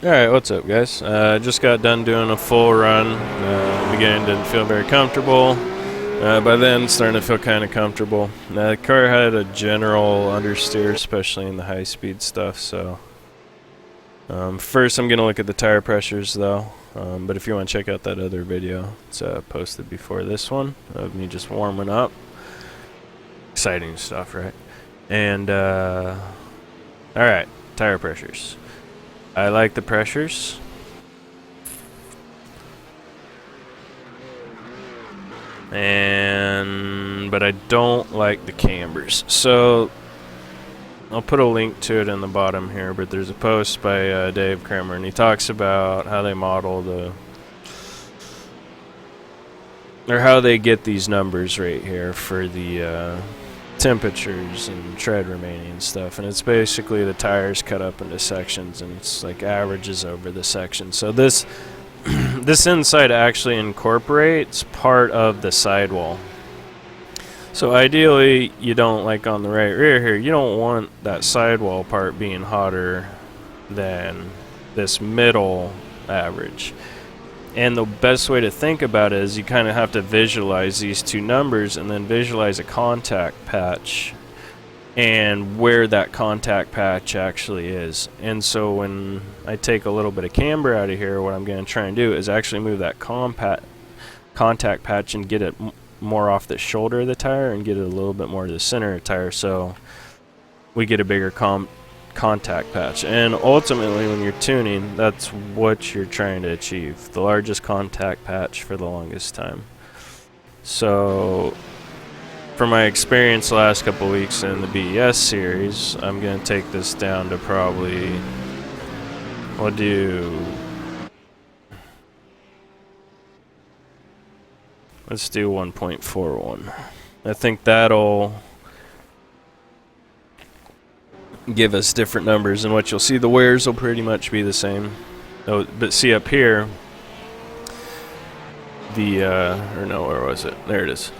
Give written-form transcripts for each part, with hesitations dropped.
Alright, what's up guys? Just got done doing a full run. Beginning to feel very comfortable. By then, starting to feel kind of comfortable. The car had a general understeer, especially in the high-speed stuff, so... first I'm going to look at the tire pressures though. But if you want to check out that other video, it's posted before this one, of me just warming up. Exciting stuff, right? And, alright, tire pressures. I like the pressures. But I don't like the cambers. So I'll put a link to it in the bottom here, but there's a post by Dave Kramer, and he talks about how they model how they get these numbers right here for the temperatures and tread remaining and stuff, and it's basically the tires cut up into sections, and it's like averages over the section. So this this inside actually incorporates part of the sidewall. So ideally, you don't, like on the right rear here, you don't want that sidewall part being hotter than this middle average. And the best way to think about it is you kind of have to visualize these two numbers and then visualize a contact patch and where that contact patch actually is. And so when I take a little bit of camber out of here, what I'm going to try and do is actually move that contact patch and get it more off the shoulder of the tire and get it a little bit more to the center of the tire, so we get a bigger contact patch. And ultimately, when you're tuning, that's what you're trying to achieve, the largest contact patch for the longest time. So from my experience the last couple weeks in the BES series, I'm going to take this down to probably, let's do 1.41. I think that'll give us different numbers, and what you'll see, the wears will pretty much be the same. Oh, but see up here, where was it? There it is.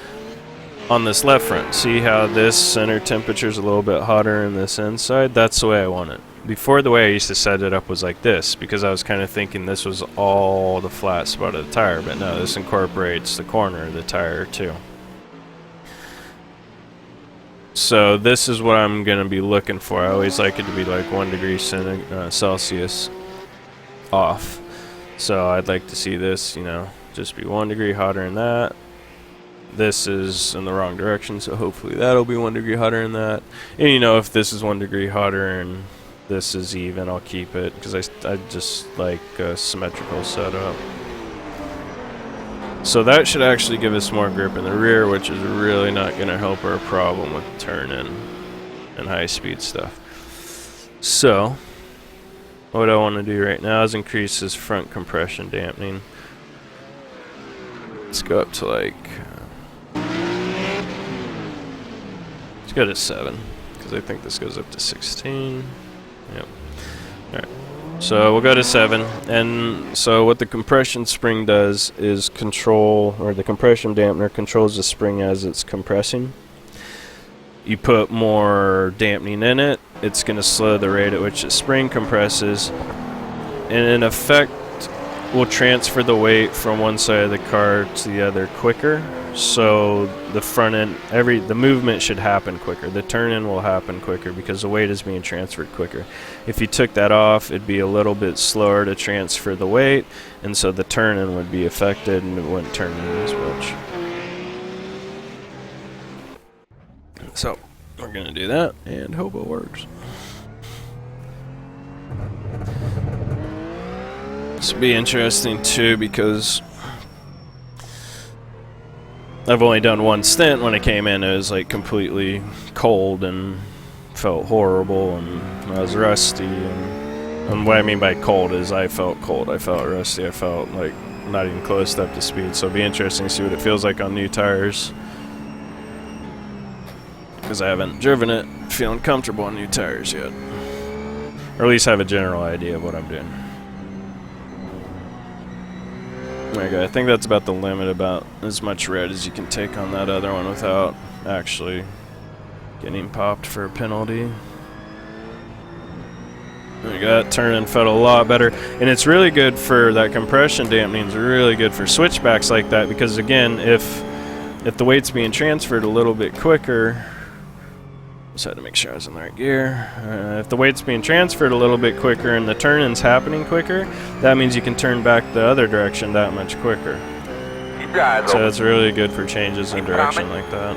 On this left front, see how this center temperature is a little bit hotter in this inside? That's the way I want it. Before, the way I used to set it up was like this, because I was kind of thinking this was all the flat spot of the tire, but no, this incorporates the corner of the tire too. So this is what I'm going to be looking for. I always like it to be like 1 degree Celsius off. So I'd like to see this, just be 1 degree hotter than that. This is in the wrong direction, so hopefully that'll be 1 degree hotter than that. And if this is 1 degree hotter and this is even, I'll keep it, because I just like a symmetrical setup. So that should actually give us more grip in the rear, which is really not going to help our problem with turn-in and high-speed stuff. So what I want to do right now is increase this front compression dampening. Let's go up to let's go to 7, because I think this goes up to 16. Yep. Alright. So we'll go to 7, and so what the compression spring does is the compression dampener controls the spring as it's compressing. You put more dampening in it, it's going to slow the rate at which the spring compresses, and in effect will transfer the weight from one side of the car to the other quicker. So the front end, the movement should happen quicker. The turn-in will happen quicker because the weight is being transferred quicker. If you took that off, it'd be a little bit slower to transfer the weight, and so the turn-in would be affected and it wouldn't turn in as much. So we're going to do that and hope it works. This will be interesting too, because I've only done one stint. When I came in, it was like completely cold and felt horrible, and I was rusty. And what I mean by cold is I felt cold, I felt rusty, I felt like not even close up to speed. So it'll be interesting to see what it feels like on new tires, because I haven't driven it feeling comfortable on new tires yet, or at least have a general idea of what I'm doing. There you go. I think that's about the limit, about as much red as you can take on that other one without actually getting popped for a penalty. We got turning felt a lot better, and it's really good for that compression dampening. It's really good for switchbacks like that because again, if the weight's being transferred a little bit quicker, just had to make sure I was in the right gear. If the weight's being transferred a little bit quicker and the turning's happening quicker, that means you can turn back the other direction that much quicker. So it's really good for changes in direction like that.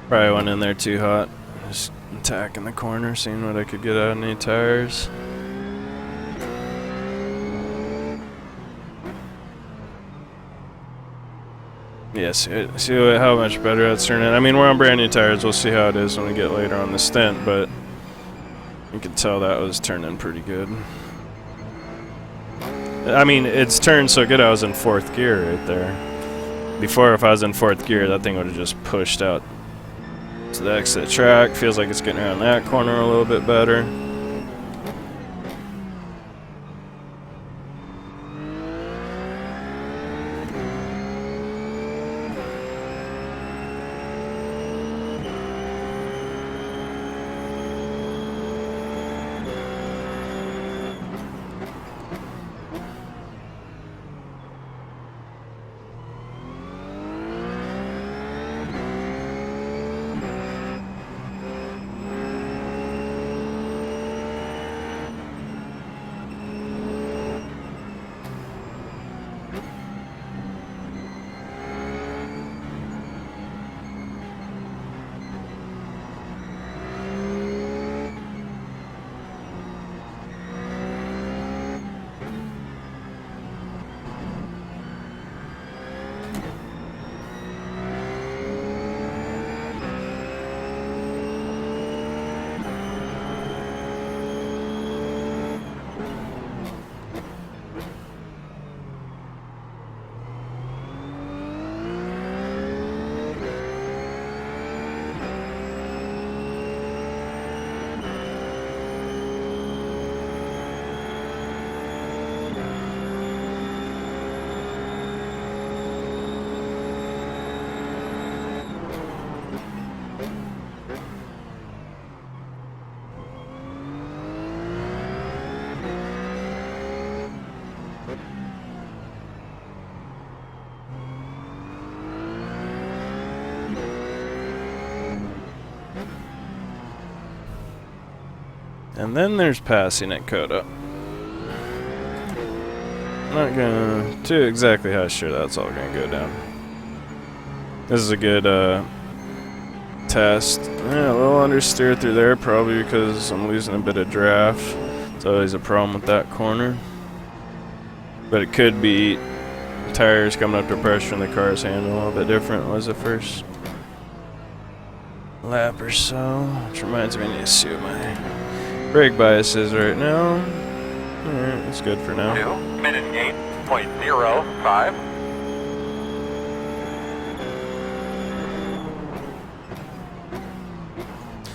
Probably went in there too hot. Just attacking the corner, seeing what I could get out of any tires. Yeah, see how much better that's turning. I mean, we're on brand new tires. We'll see how it is when we get later on the stint, but you can tell that was turning pretty good. I mean, it's turned so good I was in 4th gear right there. Before, if I was in 4th gear, that thing would have just pushed out to the exit track. Feels like it's getting around that corner a little bit better. And then there's passing at Coda. I'm not gonna too exactly how sure that's all gonna go down. This is a good test. Yeah, a little understeer through there, probably because I'm losing a bit of draft. It's always a problem with that corner. But it could be tires coming up to pressure and the car's handling a little bit different than it was the first lap or so. Which reminds me, I need to see what my brake bias is right now. Alright, that's good for now. 2 minute 8.05.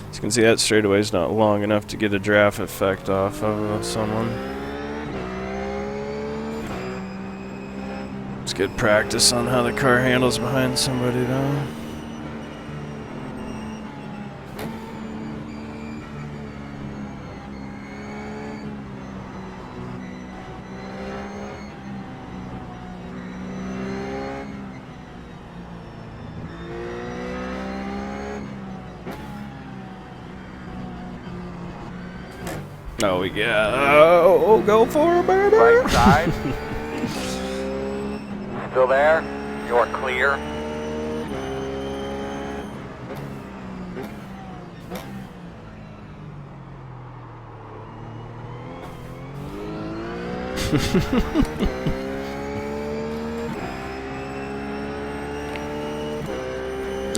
As you can see, that straightaway is not long enough to get a draft effect off of someone. It's good practice on how the car handles behind somebody though. Oh, we got. Oh, go for it, baby! Right side. Still there? You're clear.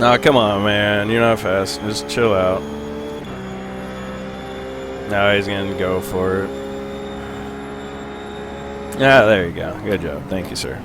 Oh, come on, man. You're not fast. Just chill out. Now he's going to go for it. Ah, there you go. Good job. Thank you, sir.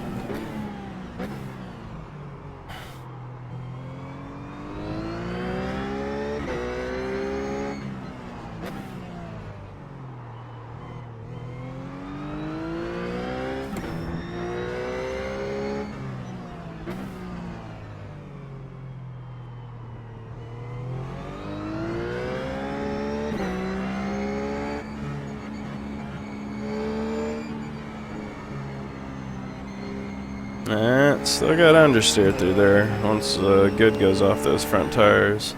Still got understeer through there once good goes off those front tires.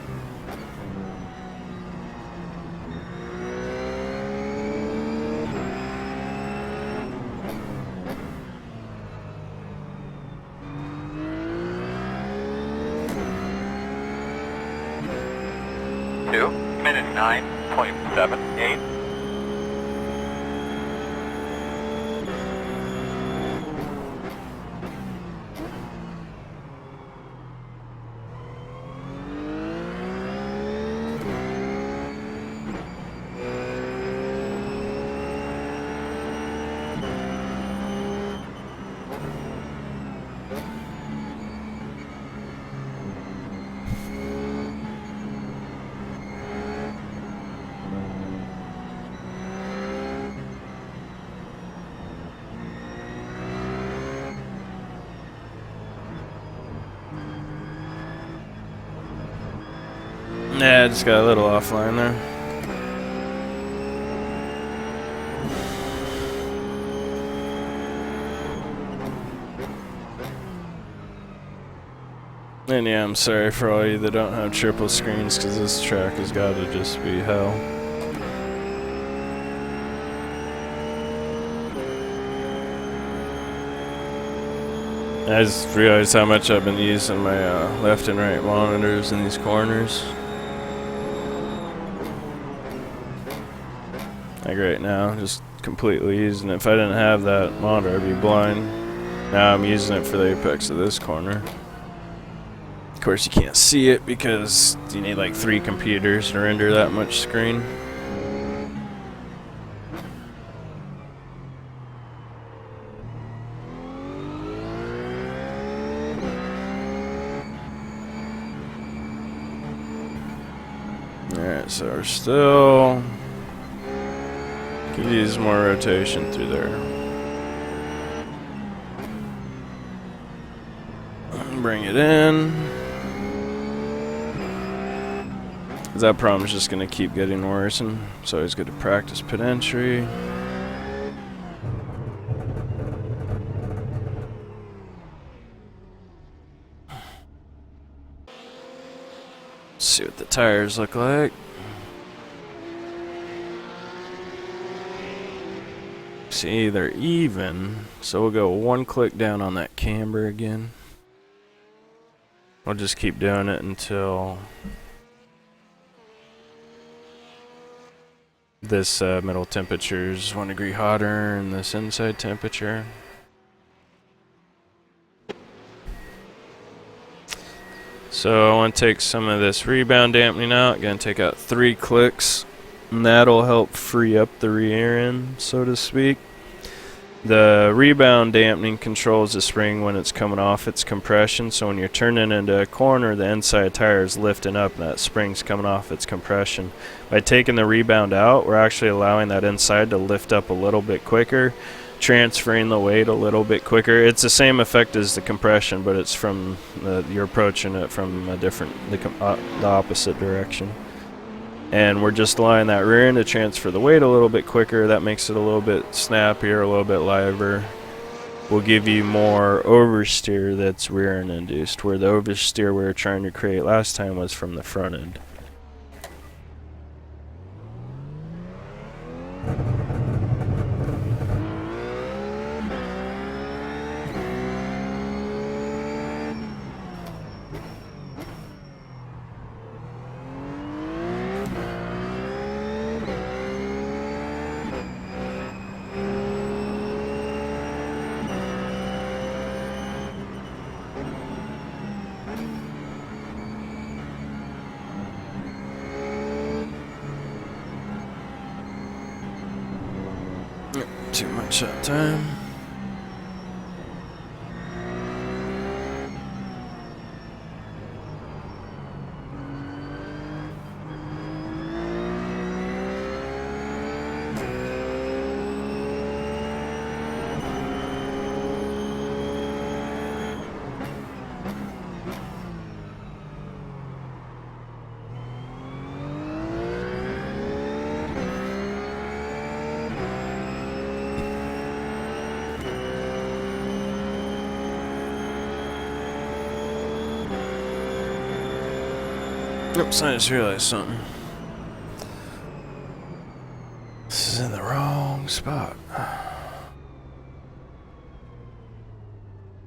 Minute 9.78. Yeah, I just got a little offline there. And yeah, I'm sorry for all you that don't have triple screens, because this track has got to just be hell. I just realized how much I've been using my left and right monitors in these corners. Like right now, just completely using it. If I didn't have that monitor, I'd be blind. Now I'm using it for the apex of this corner. Of course, you can't see it because you need like 3 computers to render that much screen. Alright, so we're still... could use more rotation through there. Bring it in. That problem's just going to keep getting worse, and it's always good to practice pit entry. Let's see what the tires look like. See, they're even, so we'll go 1 click down on that camber again. We'll just keep doing it until this middle temperature is 1 degree hotter and this inside temperature. So I want to take some of this rebound dampening out. Gonna take out 3 clicks, and that'll help free up the rear end, so to speak. The rebound dampening controls the spring when it's coming off its compression, so when you're turning into a corner, the inside tire is lifting up and that spring's coming off its compression. By taking the rebound out, we're actually allowing that inside to lift up a little bit quicker, transferring the weight a little bit quicker. It's the same effect as the compression, but it's from you're approaching it from a different, the opposite direction. And we're just allowing that rear end to transfer the weight a little bit quicker. That makes it a little bit snappier, a little bit lighter. Will give you more oversteer that's rear end induced, where the oversteer we were trying to create last time was from the front end. Too much that time. Oops, I just realized something. This is in the wrong spot.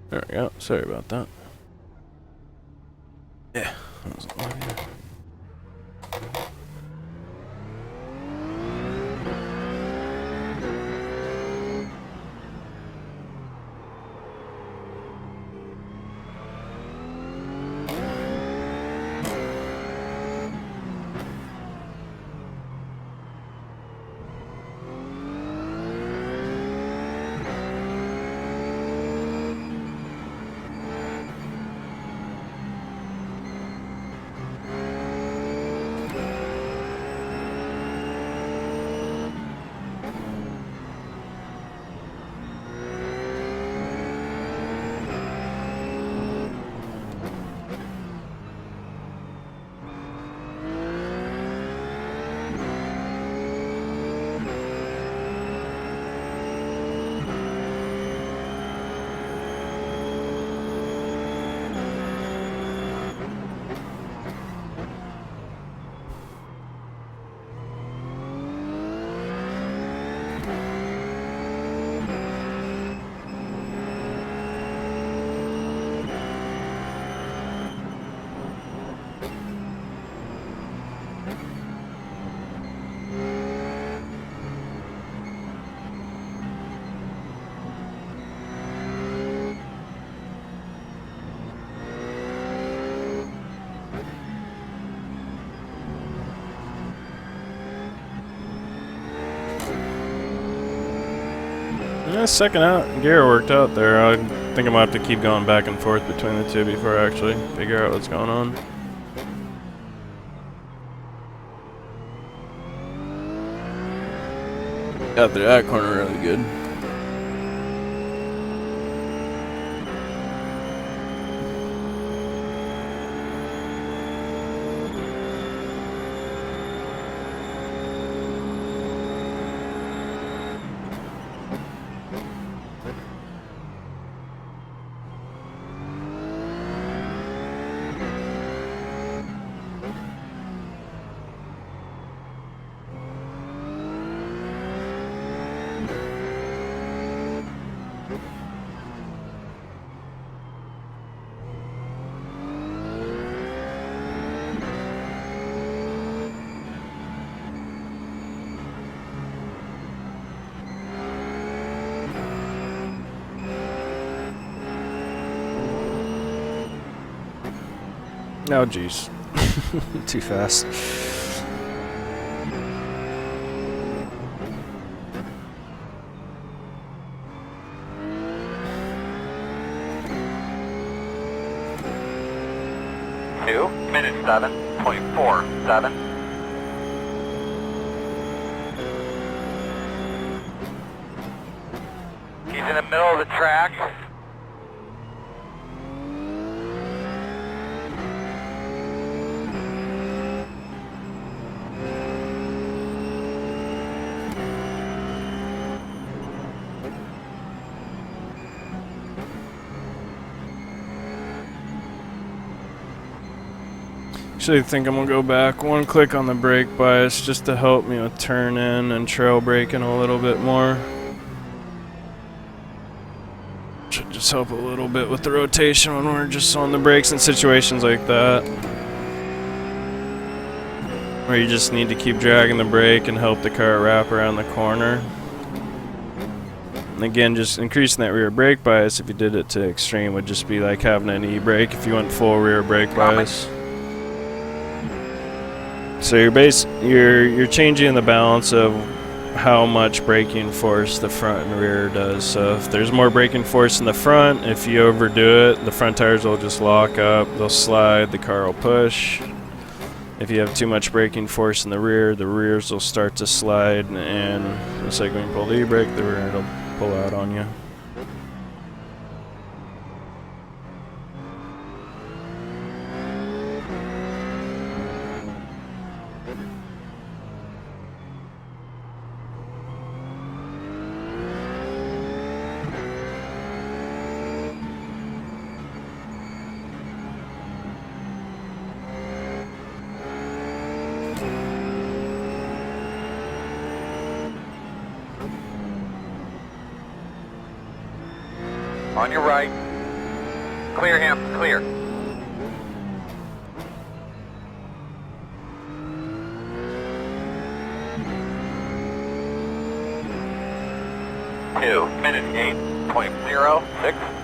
There we go. Sorry about that. Yeah. That was yeah, second out gear worked out there. I think I'm gonna have to keep going back and forth between the two before I actually figure out what's going on. Got through that corner really good. Oh, jeez. Too fast. Minute 7.47. He's in the middle of the track. Actually, I think I'm gonna go back one click on the brake bias just to help me with turn in and trail braking a little bit more. Should just help a little bit with the rotation when we're just on the brakes in situations like that, where you just need to keep dragging the brake and help the car wrap around the corner. And again, just increasing that rear brake bias, if you did it to extreme, would just be like having an e-brake if you went full rear brake bias. So you're changing the balance of how much braking force the front and rear does. So if there's more braking force in the front, if you overdo it, the front tires will just lock up, they'll slide, the car will push. If you have too much braking force in the rears will start to slide, and just like when you pull the e-brake, the rear will pull out on you. On your right. Clear him, clear. Two minutes 8.06.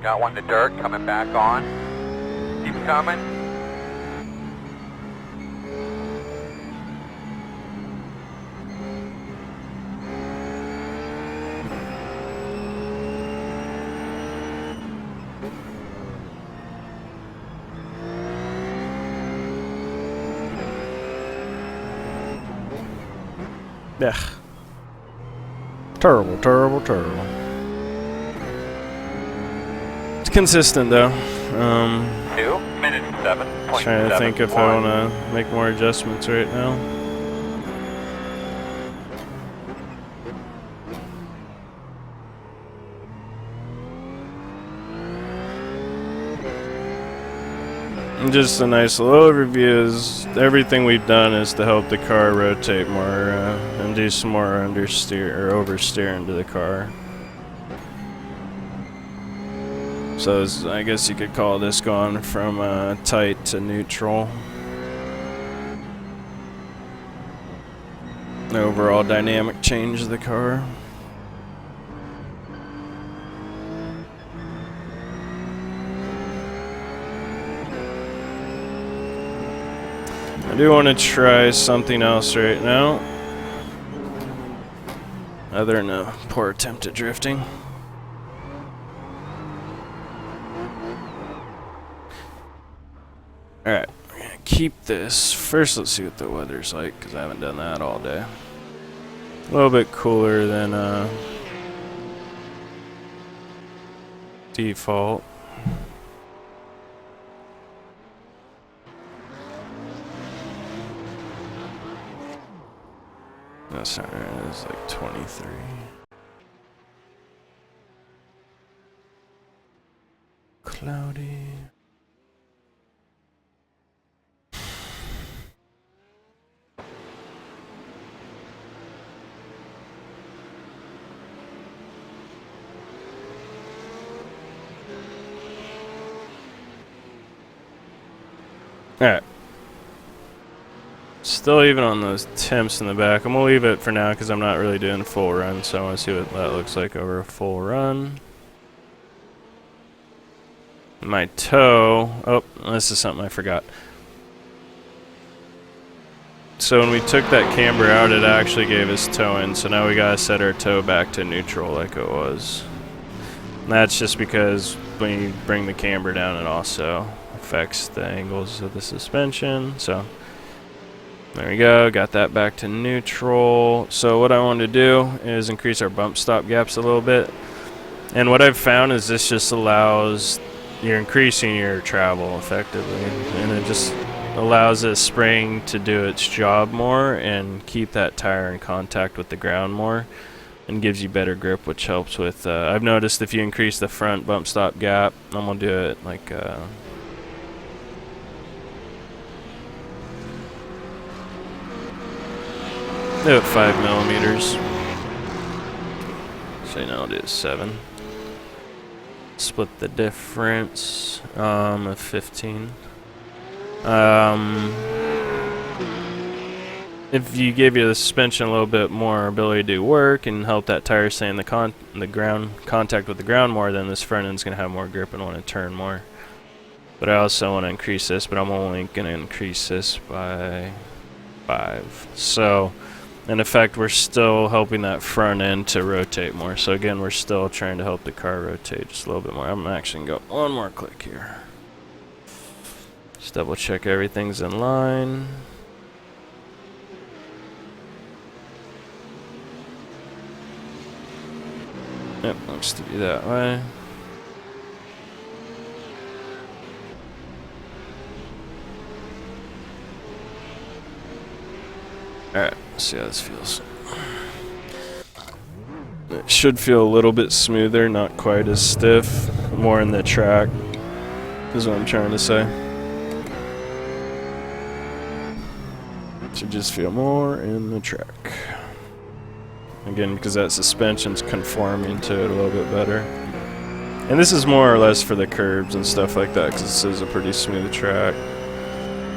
Got one to dirt, coming back on. Keep coming. Yeah. Terrible, terrible, terrible. It's consistent though. 2 minutes 7.7. Trying to think if I want to make more adjustments right now. And just a nice little overview is everything we've done is to help the car rotate more and do some more understeer or oversteer into the car. So I guess you could call this going from tight to neutral. The overall dynamic change of the car. I do want to try something else right now, other than a poor attempt at drifting. Alright, we're going to keep this. First, let's see what the weather's like, because I haven't done that all day. A little bit cooler than default. That's not right, it's like 23. Cloudy. Alright. Still even on those temps in the back. I'm going to leave it for now because I'm not really doing a full run, so I want to see what that looks like over a full run. My toe... Oh, this is something I forgot. So when we took that camber out, it actually gave us toe in, so now we got to set our toe back to neutral like it was. And that's just because when you bring the camber down, it also affects the angles of the suspension, so... There we go, got that back to neutral. So what I want to do is increase our bump stop gaps a little bit. And what I've found is this just allows, you're increasing your travel effectively. And it just allows the spring to do its job more and keep that tire in contact with the ground more. and gives you better grip, which helps with, I've noticed if you increase the front bump stop gap, I'm going to do it like, do it 5 millimeters. So now it is 7. Split the difference of 15. If you give your suspension a little bit more ability to do work and help that tire stay in the ground contact with the ground more, then this front end's gonna have more grip and want to turn more. But I also want to increase this, but I'm only gonna increase this by 5. So in effect, we're still helping that front end to rotate more. So again, we're still trying to help the car rotate just a little bit more. I'm actually gonna go one more click here. Just double check everything's in line. Yep, looks to be that way. Alright, let's see how this feels. It should feel a little bit smoother, not quite as stiff. More in the track, is what I'm trying to say. Should just feel more in the track. Again, because that suspension's conforming to it a little bit better. And this is more or less for the curbs and stuff like that, because this is a pretty smooth track.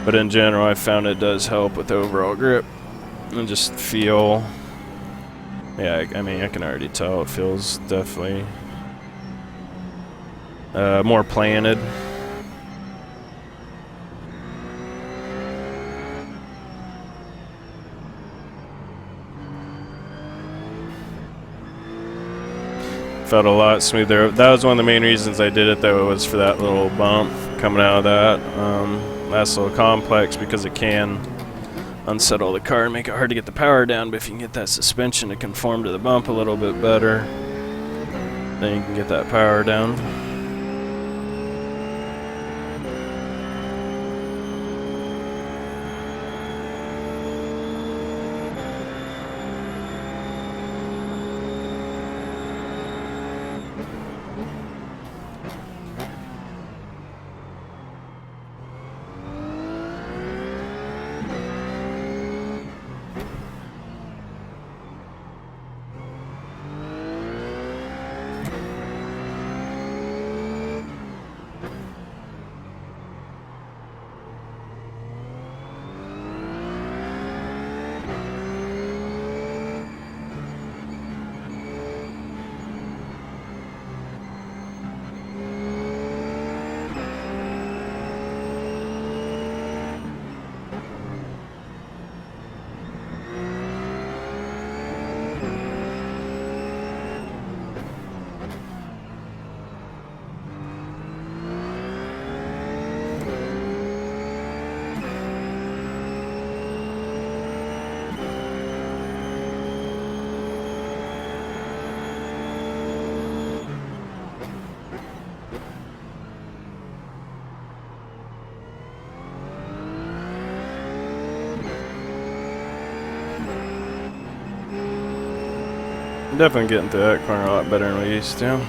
But in general, I found it does help with overall grip. And just feel... Yeah, I mean, I can already tell it feels definitely more planted. Felt a lot smoother. That was one of the main reasons I did it, though, was for that little bump coming out of that last little complex, because it can unsettle the car and make it hard to get the power down. But if you can get that suspension to conform to the bump a little bit better, then you can get that power down. I'm definitely getting through that corner a lot better than we used to,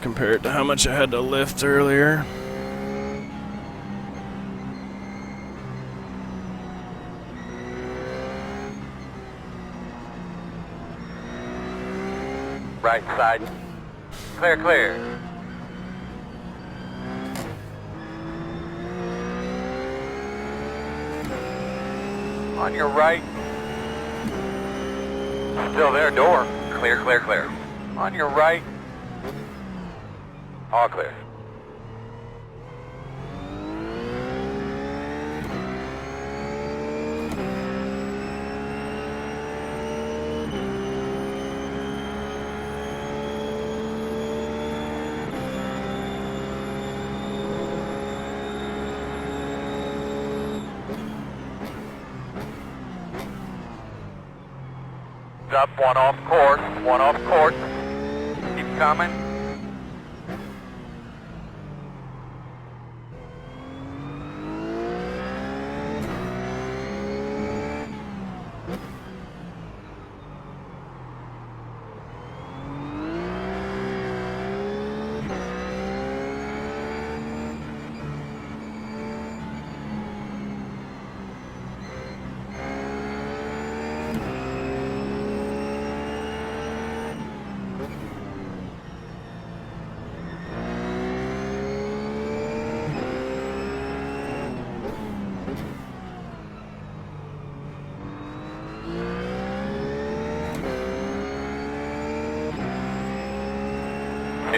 compared to how much I had to lift earlier. Right side. Clear, clear. On your right. Still there, door. Clear, clear, clear. On your right. All clear. Up, one off course, one off course. Keep coming.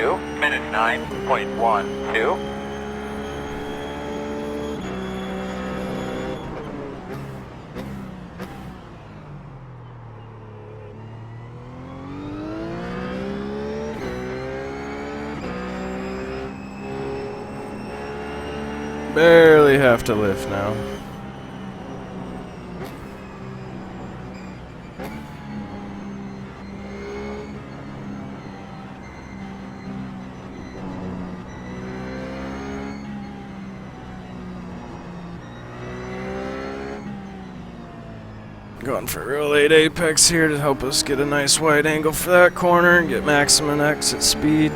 2 minute 9.12. Barely have to lift now. Going for real late apex here to help us get a nice wide angle for that corner and get maximum exit speed.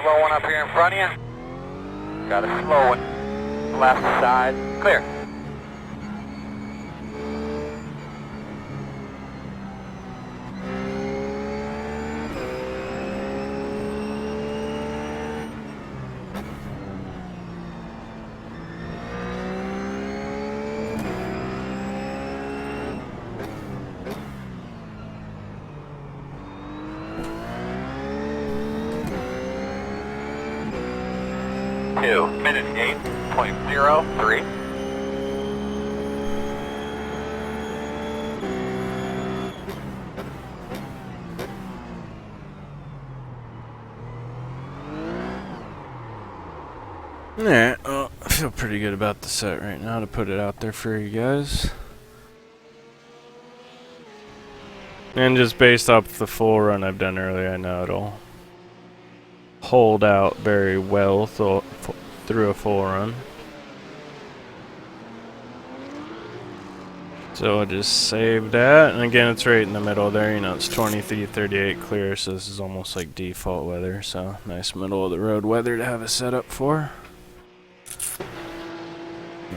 Slow one up here in front of you. Got a slow one. Left side. Clear. Minute 8.03. Alright, well, I feel pretty good about the set right now to put it out there for you guys. And just based off the full run I've done earlier, I know it'll hold out very well through a full run. So I'll just save that, and again it's right in the middle there, you know, it's 23:38 clear, so this is almost like default weather, so nice middle of the road weather to have it set up for.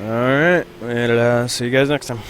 Alright, we'll see you guys next time.